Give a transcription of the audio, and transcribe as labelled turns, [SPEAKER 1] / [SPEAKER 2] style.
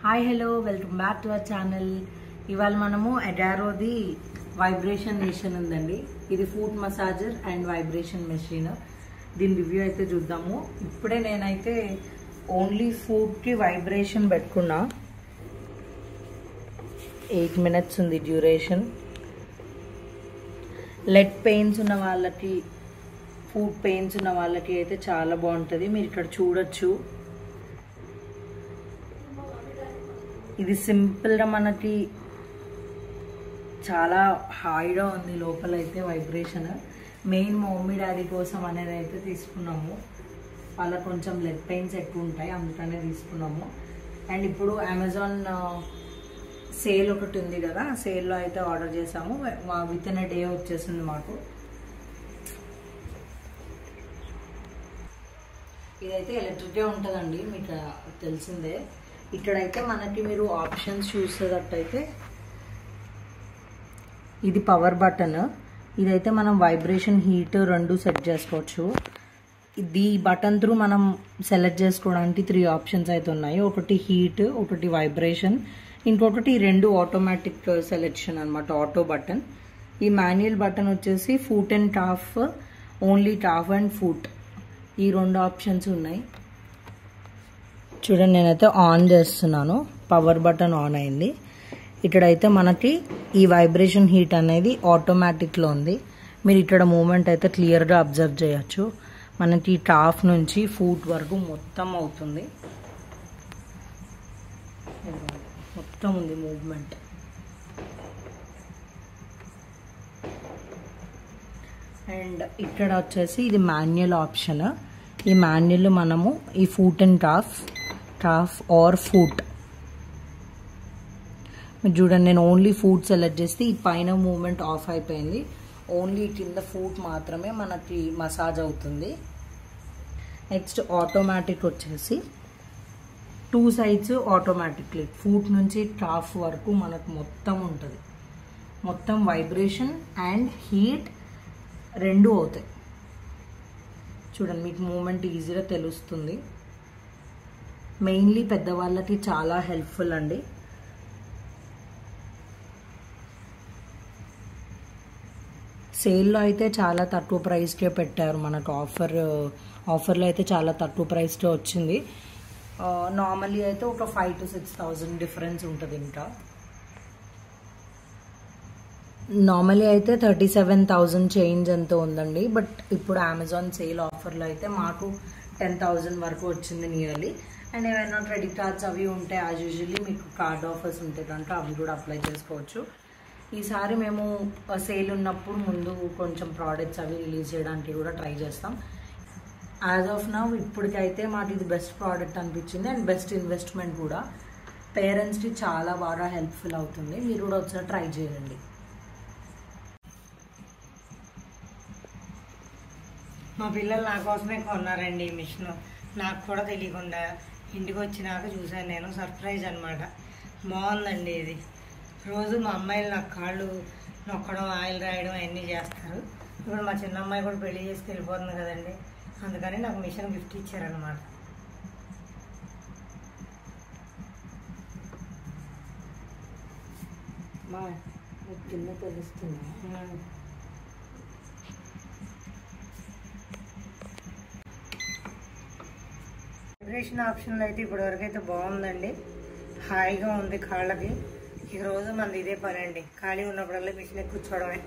[SPEAKER 1] Hi hello welcome back to our channel. ఇవాళ మనము అడారోది vibration machine ఉందండి. ఇది foot massager and vibration machine. దీని రివ్యూ అయితే చూద్దాము. ఇప్పుడే నేనైతే ఓన్లీ ఫుట్కి వైబ్రేషన్ పెట్టుకున్నా. 8 minutes ఉంది డ్యూరేషన్. లెగ్ పెయిన్స్ ఉన్న వాళ్ళకి, ఫుట్ పెయిన్స్ ఉన్న వాళ్ళకి అయితే చాలా బాగుంటుంది. మీరు ఇక్కడ చూడొచ్చు. ఇది సింపుల్గా మనకి చాలా హాయిగా ఉంది. లోపల అయితే వైబ్రేషన్ మెయిన్ మమ్మీ డాడీ కోసం అనేది అయితే తీసుకున్నాము. వాళ్ళ కొంచెం లెగ్ పెయిన్స్ ఎక్కువ ఉంటాయి, అందుకనే తీసుకున్నాము. అండ్ ఇప్పుడు అమెజాన్ సేల్ ఒకటి ఉంది కదా, సేల్లో అయితే ఆర్డర్ చేసాము. విత్ ఇన్ డే వచ్చేసింది మాకు. ఇదైతే ఎలక్ట్రికే ఉంటుందండి, మీకు తెలిసిందే. ఇక్కడైతే మనకి మీరు ఆప్షన్స్ చూసేటట్టయితే ఇది పవర్ బటన్. ఇదైతే మనం వైబ్రేషన్, హీట్ రెండు సెట్ చేసుకోవచ్చు. ఈ బటన్ త్రూ మనం సెలెక్ట్ చేసుకోవడానికి 3 ఆప్షన్స్ అయితే ఉన్నాయి. ఒకటి హీట్, ఒకటి వైబ్రేషన్, ఇంకొకటి 2 ఆటోమేటిక్ సెలెక్షన్ అనమాట, ఆటో బటన్. ఈ మాన్యువల్ బటన్ వచ్చేసి foot and tough, only tough and foot, ఈ 2 ఆప్షన్స్ ఉన్నాయి. చూడండి, నేనైతే ఆన్ చేస్తున్నాను. పవర్ బటన్ ఆన్ అయింది. ఇక్కడైతే మనకి ఈ వైబ్రేషన్ హీట్ అనేది ఆటోమేటిక్లో ఉంది. మీరు ఇక్కడ మూమెంట్ అయితే క్లియర్గా అబ్జర్వ్ చేయొచ్చు. మనకి టాప్ నుంచి ఫుట్ వరకు మొత్తం అవుతుంది, మొత్తం ఉంది మూవ్మెంట్. అండ్ ఇక్కడ వచ్చేసి ఇది మాన్యువల్ ఆప్షన్. ఈ మాన్యువల్ మనము ఈ foot and top or foot, మీరు చూడండి, నేను ఓన్లీ ఫుట్ సెలెక్ట్ చేస్తే ఈ పైన మూవ్మెంట్ ఆఫ్ అయిపోయింది. ఓన్లీ కింద ఫుట్ మాత్రమే మనకి మసాజ్ అవుతుంది. నెక్స్ట్ ఆటోమేటిక్ వచ్చేసి 2 sides ఆటోమేటిక్లీ ఫుట్ నుంచి టాఫ్ వరకు మనకు మొత్తం ఉంటుంది. మొత్తం వైబ్రేషన్ అండ్ హీట్ 2 అవుతాయి. చూడండి, మీకు మూమెంట్ ఈజీగా తెలుస్తుంది. మెయిన్లీ పెద్దవాళ్ళకి చాలా హెల్ప్ఫుల్ అండి. సేల్లో అయితే చాలా తక్కువ ప్రైస్కే పెట్టారు మనకు. ఆఫర్లో అయితే చాలా తక్కువ ప్రైస్కే వచ్చింది. నార్మల్లీ అయితే ఒక 5,000 to 6,000 డిఫరెన్స్ ఉంటుంది. ఇంకా నార్మల్లీ అయితే 37,000 చేంజ్ ఎంతో ఉందండి. బట్ ఇప్పుడు అమెజాన్ సేల్ ఆఫర్లో అయితే మాకు 10,000 వరకు వచ్చింది నియర్లీ. అండ్ ఏమైనా క్రెడిట్ కార్డ్స్ అవి ఉంటే యాజ్ యూజువల్లీ మీకు కార్డ్ ఆఫర్స్ ఉంటాయి కనుక అవి కూడా అప్లై చేసుకోవచ్చు. ఈసారి మేము సేల్ ఉన్నప్పుడు ముందు కొంచెం ప్రోడక్ట్స్ అవి రిలీజ్ చేయడానికి కూడా ట్రై చేస్తాం. యాజ్ ఆఫ్ నౌ ఇప్పటికైతే మాకు ఇది బెస్ట్ ప్రోడక్ట్ అనిపించింది అండ్ బెస్ట్ ఇన్వెస్ట్మెంట్ కూడా. పేరెంట్స్కి చాలా బాగా హెల్ప్ఫుల్ అవుతుంది. మీరు కూడా ఒకసారి ట్రై చేయండి.
[SPEAKER 2] మా పిల్లలు నా కోసమే కొన్నారండి ఈ మిషన్. నాకు కూడా తెలియకుండా ఇంటికి వచ్చినాక చూసాను నేను. సర్ప్రైజ్ అనమాట. బాగుందండి ఇది. రోజు మా అమ్మాయిలు నాకు కాళ్ళు నొక్కడం, ఆయిల్ రాయడం అవన్నీ చేస్తారు. ఇప్పుడు మా చిన్న అమ్మాయి కూడా పెళ్లి చేసుకు వెళ్ళిపోతుంది కదండి, అందుకని నాకు మిషన్ గిఫ్ట్ ఇచ్చారనమాట.
[SPEAKER 1] కింద తెలుస్తుంది.
[SPEAKER 2] వైబ్రేషన్ ఆప్షన్లో అయితే ఇప్పటివరకు అయితే బాగుందండి. హాయిగా ఉంది కాళ్ళకి. ఇక రోజు మనది ఇదే పని అండి. ఖాళీ ఉన్నప్పుడల్లా మిషన్ కూర్చోవడమే.